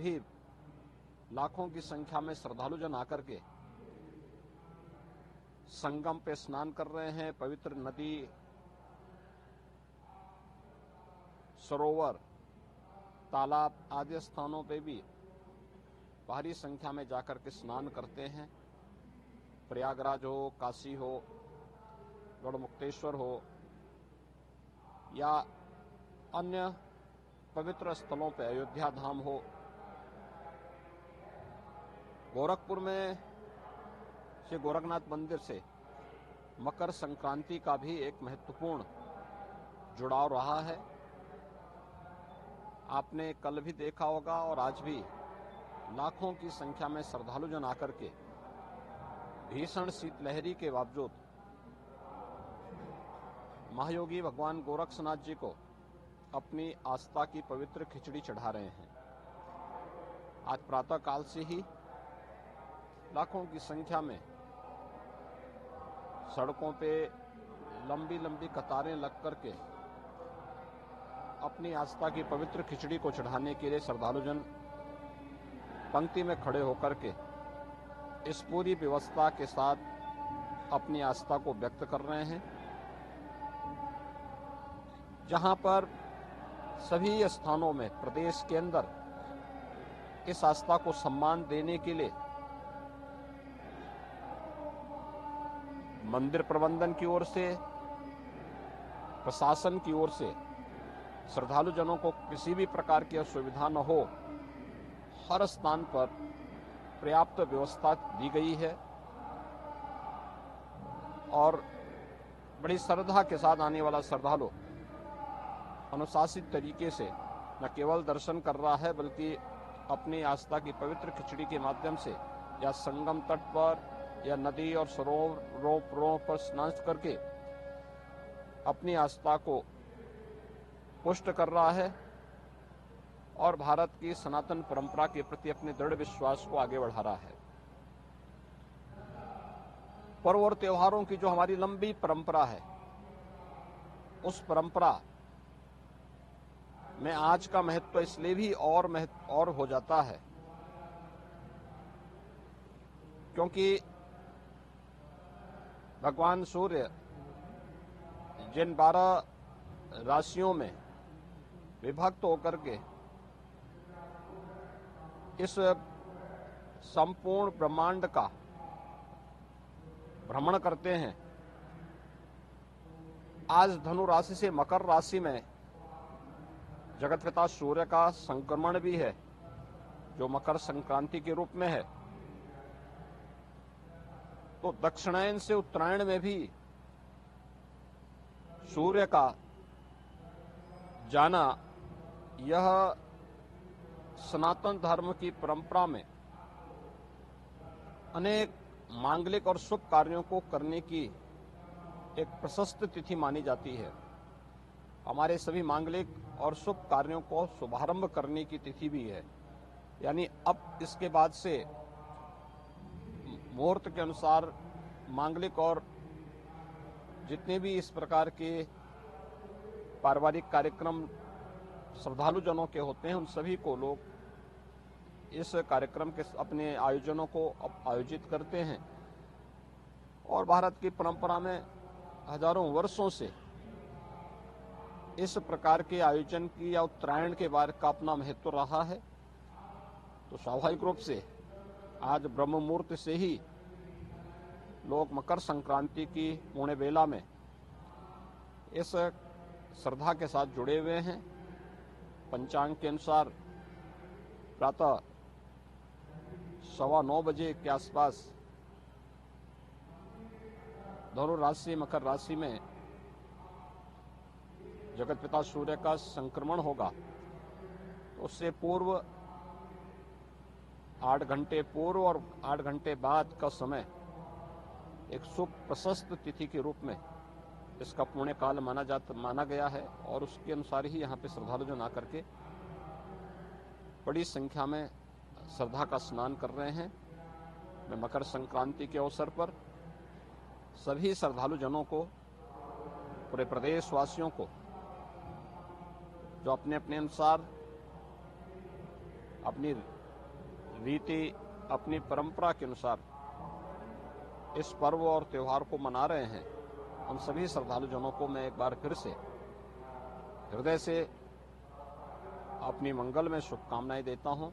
भी लाखों की संख्या में श्रद्धालु जन आकर के संगम पे स्नान कर रहे हैं। पवित्र नदी, सरोवर, तालाब आदि स्थानों पे भी भारी संख्या में जाकर के स्नान करते हैं। प्रयागराज हो, काशी हो, गढ़मुक्तेश्वर हो या अन्य पवित्र स्थलों पे, अयोध्या धाम हो, गोरखपुर में श्री गोरखनाथ मंदिर से मकर संक्रांति का भी एक महत्वपूर्ण जुड़ाव रहा है। आपने कल भी देखा होगा और आज भी लाखों की संख्या में श्रद्धालु जन आकर के भीषण शीतलहरी के बावजूद महायोगी भगवान गोरक्षनाथ जी को अपनी आस्था की पवित्र खिचड़ी चढ़ा रहे हैं। आज प्रातः काल से ही लाखों की संख्या में सड़कों पे लंबी लंबी कतारें लग करके अपनी आस्था की पवित्र खिचड़ी को चढ़ाने के लिए श्रद्धालु जन पंक्ति में खड़े होकर के इस पूरी व्यवस्था के साथ अपनी आस्था को व्यक्त कर रहे हैं। जहां पर सभी स्थानों में प्रदेश के अंदर इस आस्था को सम्मान देने के लिए मंदिर प्रबंधन की ओर से, प्रशासन की ओर से श्रद्धालु जनों को किसी भी प्रकार की असुविधा न हो, हर स्थान पर पर्याप्त व्यवस्था दी गई है और बड़ी श्रद्धा के साथ आने वाला श्रद्धालु अनुशासित तरीके से न केवल दर्शन कर रहा है बल्कि अपनी आस्था की पवित्र खिचड़ी के माध्यम से या संगम तट पर या नदी और सरोवरों पर स्नान करके अपनी आस्था को पुष्ट कर रहा है और भारत की सनातन परंपरा के प्रति अपने दृढ़ विश्वास को आगे बढ़ा रहा है। पर्व और त्योहारों की जो हमारी लंबी परंपरा है, उस परंपरा में आज का महत्व इसलिए भी और हो जाता है क्योंकि भगवान सूर्य जिन 12 राशियों में विभक्त होकर के इस संपूर्ण ब्रह्मांड का भ्रमण करते हैं, आज धनु राशि से मकर राशि में जगतपिता सूर्य का संक्रमण भी है जो मकर संक्रांति के रूप में है। तो दक्षिणायन से उत्तरायण में भी सूर्य का जाना यह सनातन धर्म की परंपरा में अनेक मांगलिक और शुभ कार्यों को करने की एक प्रशस्त तिथि मानी जाती है। हमारे सभी मांगलिक और शुभ कार्यों को शुभारंभ करने की तिथि भी है। यानी अब इसके बाद से मुहूर्त के अनुसार मांगलिक और जितने भी इस प्रकार के पारिवारिक कार्यक्रम श्रद्धालु जनों के होते हैं, उन सभी को लोग इस कार्यक्रम के अपने आयोजनों को आयोजित करते हैं। और भारत की परंपरा में हजारों वर्षों से इस प्रकार के आयोजन की या उत्तरायण के बारे का अपना महत्व रहा है। तो स्वाभाविक रूप से आज ब्रह्म मुहूर्त से ही लोग मकर संक्रांति की पूर्ण बेला में इस श्रद्धा के साथ जुड़े हुए हैं। पंचांग के अनुसार प्रातः 9:15 बजे के आसपास धनु राशि मकर राशि में जगतपिता सूर्य का संक्रमण होगा। उससे पूर्व 8 घंटे पूर्व और 8 घंटे बाद का समय एक शुभ प्रशस्त तिथि के रूप में इसका पुण्य काल माना गया है और उसके अनुसार ही यहाँ पे श्रद्धालु जन आकर के बड़ी संख्या में श्रद्धा का स्नान कर रहे हैं। मैं मकर संक्रांति के अवसर पर सभी श्रद्धालु जनों को, पूरे प्रदेश वासियों को जो अपने अपने अनुसार अपनी रीति, अपनी परंपरा के अनुसार इस पर्व और त्योहार को मना रहे हैं, उन सभी श्रद्धालुजनों को मैं एक बार फिर से हृदय से अपनी मंगलमय शुभकामनाएं देता हूं।